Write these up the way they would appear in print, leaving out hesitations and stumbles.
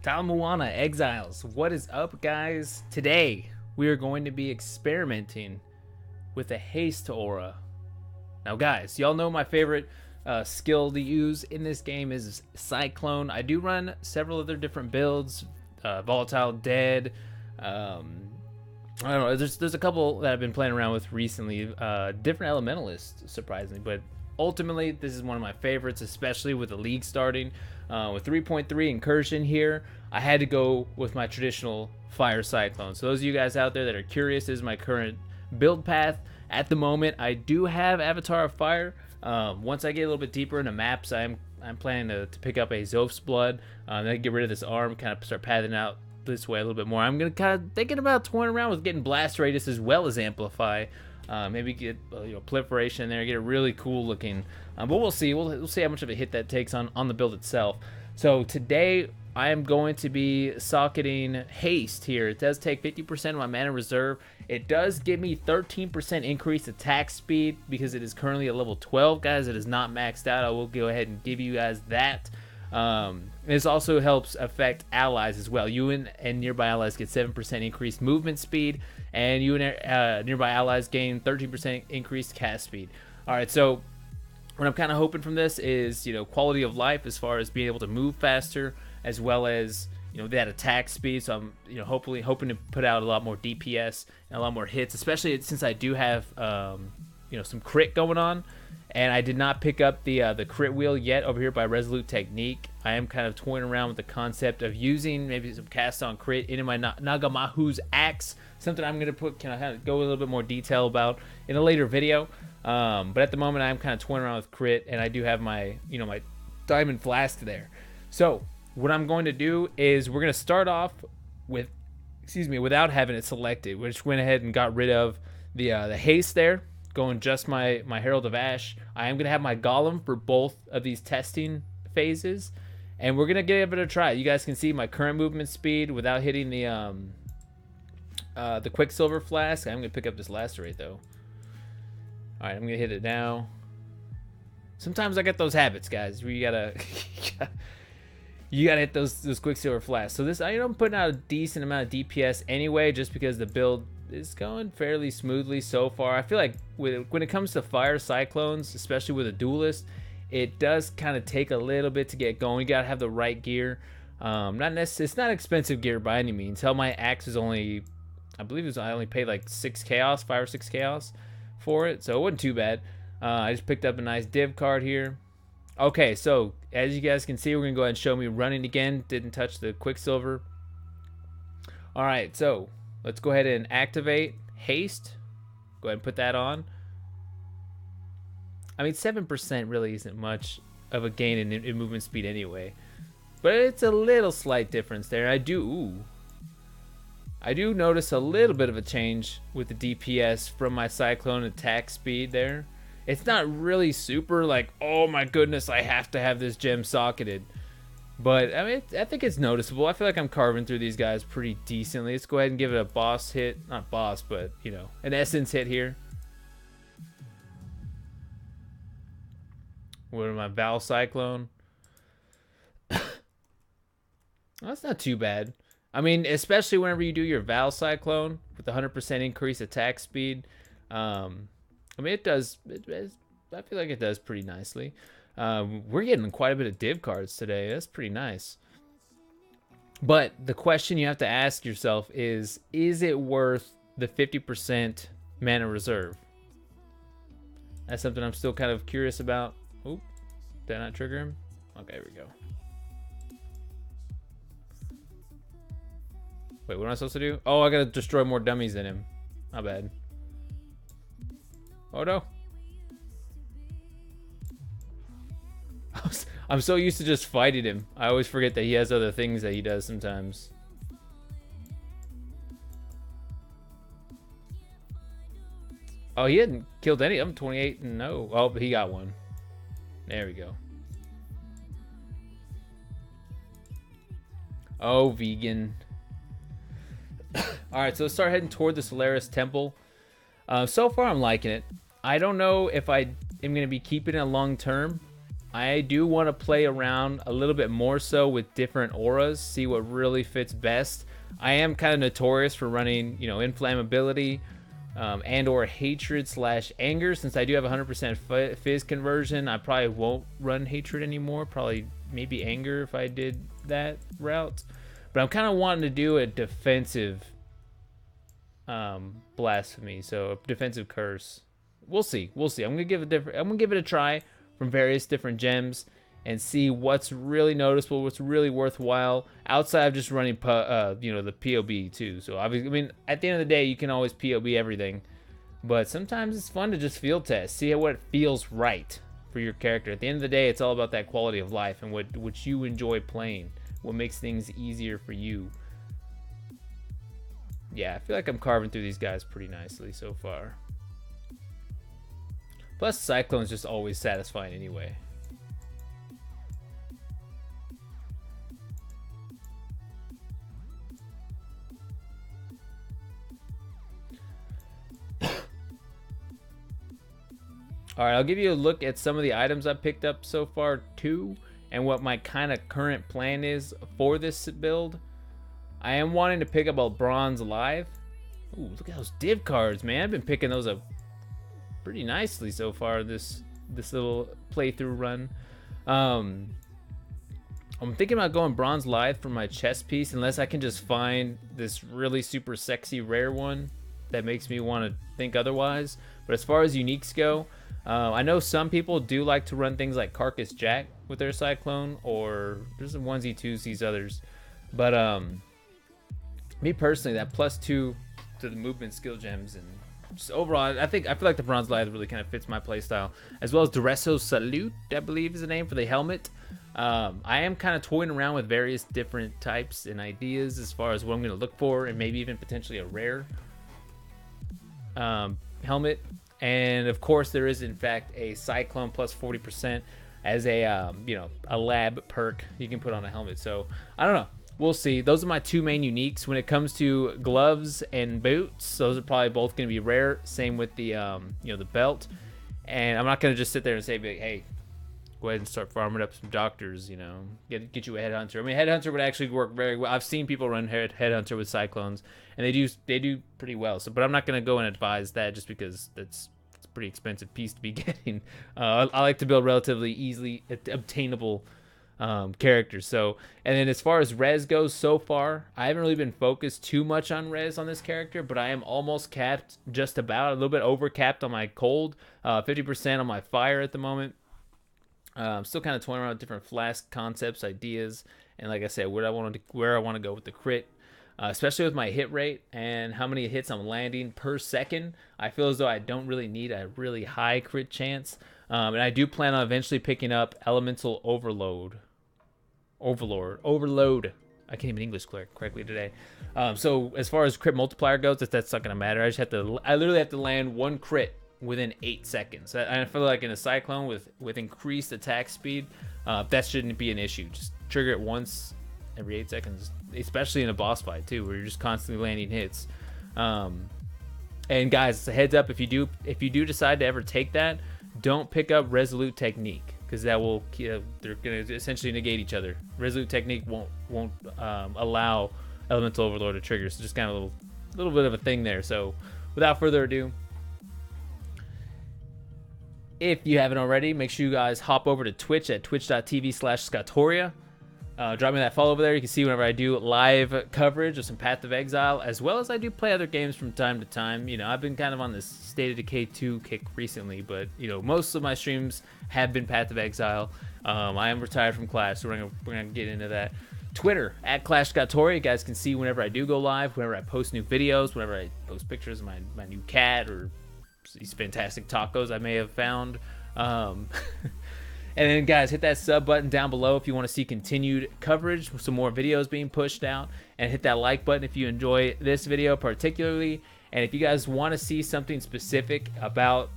Talamoana Exiles, what is up, guys? Today we are going to be experimenting with a Haste aura. Now, guys, y'all know my favorite skill to use in this game is Cyclone. I do run several other different builds, Volatile Dead. I don't know. There's a couple that I've been playing around with recently. Different elementalists, surprisingly, but ultimately this is one of my favorites, especially with the league starting. With 3.3 incursion here, I had to go with my traditional fire cyclone. So those of you guys out there that are curious, this is my current build path at the moment. I do have Avatar of Fire. Once I get a little bit deeper into maps, I'm planning to pick up a Zoph's Blood, then get rid of this arm, kind of start pathing out this way a little bit more. I'm gonna kind of thinking about toying around with getting blast radius as well as amplify. Maybe get proliferation in there, get it really cool looking. But we'll see. We'll see how much of a hit that takes on the build itself. So today I am going to be socketing Haste here. It does take 50% of my mana reserve. It does give me 13% increased attack speed because it is currently at level 12, guys. It is not maxed out. I will go ahead and give you guys that. This also helps affect allies as well. You and nearby allies get 7% increased movement speed, and you and nearby allies gain 13% increased cast speed. All right, so what I'm kind of hoping from this is, quality of life as far as being able to move faster, as well as that attack speed. So I'm hoping to put out a lot more DPS and a lot more hits, especially since I do have some crit going on. And I did not pick up the crit wheel yet over here by Resolute Technique. I am kind of toying around with the concept of using maybe some cast on crit into my Nagamahu's axe. Something I'm going to kind of go a little bit more detail about in a later video. But at the moment, I'm kind of toying around with crit, and I do have my my Diamond Flask there. So what I'm going to do is we're going to start off with, without having it selected, which went ahead and got rid of the haste there. Going just my Herald of Ash. I am going to have my Golem for both of these testing phases, and we're going to give it a try. You guys can see my current movement speed without hitting the Quicksilver Flask. I'm going to pick up this Lacerate, though. All right, I'm going to hit it now. Sometimes I get those habits, guys, where you got to hit those Quicksilver Flasks. So this, I'm putting out a decent amount of DPS anyway, just because the build is going fairly smoothly so far. I feel like when it comes to fire cyclones, especially with a duelist, it does kind of take a little bit to get going. You gotta have the right gear. It's not expensive gear by any means. Hell, my axe is only, I only paid like 5 or 6 chaos for it, so it wasn't too bad. I just picked up a nice div card here. Okay, so as you guys can see, we're gonna go ahead and show me running again. Didn't touch the Quicksilver. All right, so let's go ahead and activate Haste. Go ahead and put that on. I mean, 7% really isn't much of a gain in movement speed anyway, but it's a little slight difference there. I do notice a little bit of a change with the DPS from my Cyclone attack speed there. It's not really super like, oh my goodness, I have to have this gem socketed. But, I mean, I think it's noticeable. I feel like I'm carving through these guys pretty decently. Let's go ahead and give it a boss hit. Not boss, but, an essence hit here. What am I, Val Cyclone? That's not too bad. I mean, especially whenever you do your Val Cyclone with 100% increased attack speed. I mean, I feel like it does pretty nicely. We're getting quite a bit of div cards today. That's pretty nice. But the question you have to ask yourself is it worth the 50% mana reserve? That's something I'm still kind of curious about. Oop, did I not trigger him? Okay, here we go. Wait, what am I supposed to do? Oh, I gotta destroy more dummies than him. Not bad. Oh no. I'm so used to just fighting him. I always forget that he has other things that he does sometimes. Oh, he hadn't killed any of them. 28 and no. Oh, but he got one. There we go. Oh, vegan. Alright, so let's start heading toward the Solaris Temple. So far, I'm liking it. I don't know if I am going to be keeping it long term. I do want to play around a little bit more so with different auras, see what really fits best. I am kind of notorious for running, you know, inflammability and or hatred / anger. Since I do have 100% fizz conversion, I probably won't run hatred anymore. Probably maybe anger if I did that route. But I'm kind of wanting to do a defensive blasphemy, so a defensive curse. We'll see. I'm gonna give it a try from various different gems and see what's really noticeable, what's really worthwhile outside of just running, you know, the POB too. So obviously, I mean, at the end of the day, you can always POB everything, but sometimes it's fun to just field test, see what feels right for your character. At the end of the day, it's all about that quality of life and what you enjoy playing, what makes things easier for you. Yeah, I feel like I'm carving through these guys pretty nicely so far. Plus, Cyclone's just always satisfying anyway. Alright, I'll give you a look at some of the items I've picked up so far too, and what my kind of current plan is for this build. I am wanting to pick up a bronze live. Ooh, look at those div cards, man. I've been picking those up pretty nicely so far this little playthrough run. I'm thinking about going bronze live for my chest piece, unless I can just find this really super sexy rare one that makes me want to think otherwise. But as far as uniques go, I know some people do like to run things like Carcass Jack with their Cyclone, or there's some onesie twosies others. But me personally, that +2 to the movement skill gems and just overall, I feel like the bronze live really kind of fits my playstyle, as well as Duresso Salute, I believe is the name for the helmet. I am kind of toying around with various different types and ideas as far as what I'm going to look for, and maybe even potentially a rare helmet. And of course, there is in fact a Cyclone plus 40% as a you know, a lab perk you can put on a helmet. So I don't know. We'll see. Those are my two main uniques. When it comes to gloves and boots, those are probably both going to be rare. Same with the you know, the belt. And I'm not going to just sit there and say, hey, go ahead and start farming up some doctors, you know, get you a headhunter. I mean, headhunter would actually work very well. I've seen people run headhunter with Cyclones, and they do pretty well. So, but I'm not going to go and advise that just because it's a pretty expensive piece to be getting. I like to build relatively easily obtainable characters. So, and then as far as res goes, so far I haven't really been focused too much on res on this character, but I am almost capped, just about a little bit over capped on my cold, 50% on my fire at the moment. I'm still kind of toying around with different flask concepts, ideas, and like I said, where I want to go with the crit, especially with my hit rate and how many hits I'm landing per second. I feel as though I don't really need a really high crit chance, and I do plan on eventually picking up Elemental Overload. Overload. I can't even English correctly today. So as far as crit multiplier goes, that's not gonna matter. I literally have to land one crit within 8 seconds. I feel like in a Cyclone with increased attack speed, that shouldn't be an issue. Just trigger it once every 8 seconds, especially in a boss fight too, where you're just constantly landing hits. And guys, it's a heads up, if you do decide to ever take that, don't pick up Resolute Technique, because that will they're going to essentially negate each other. Resolute Technique won't allow Elemental Overlord to trigger. So just kind of a little bit of a thing there. So without further ado, if you haven't already, make sure you guys hop over to Twitch at twitch.tv/Scatoria. Drop me that follow over there. You can see whenever I do live coverage of some Path of Exile, as well as I do play other games from time to time. You know, I've been kind of on this State of Decay 2 kick recently, but you know, most of my streams have been Path of Exile. I am retired from Clash, so we're gonna get into that. Twitter at @ClashScatoria. You guys can see whenever I do go live, whenever I post new videos, whenever I post pictures of my new cat or these fantastic tacos I may have found. And then guys, hit that sub button down below if you want to see continued coverage, some more videos being pushed out, and hit that like button if you enjoy this video particularly. And if you guys want to see something specific about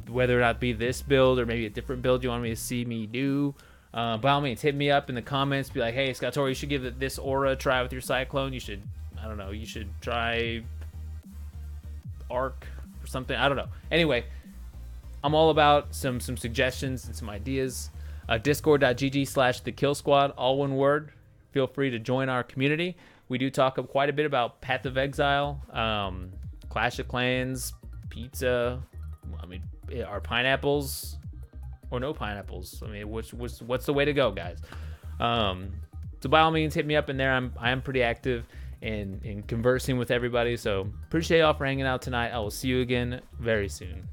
whether or not be this build or maybe a different build you want me to see me do, by all means, hit me up in the comments. Be like, hey, Scatoria, you should give this aura a try with your Cyclone. You should, I don't know, you should try Arc or something. I don't know. Anyway, I'm all about some suggestions and some ideas. Discord.gg/thekillsquad, all one word. Feel free to join our community. We do talk quite a bit about Path of Exile, Clash of Clans, pizza. I mean, are pineapples or no pineapples? I mean, what's the way to go, guys? So by all means, hit me up in there. I am pretty active in conversing with everybody. So appreciate y'all for hanging out tonight. I will see you again very soon.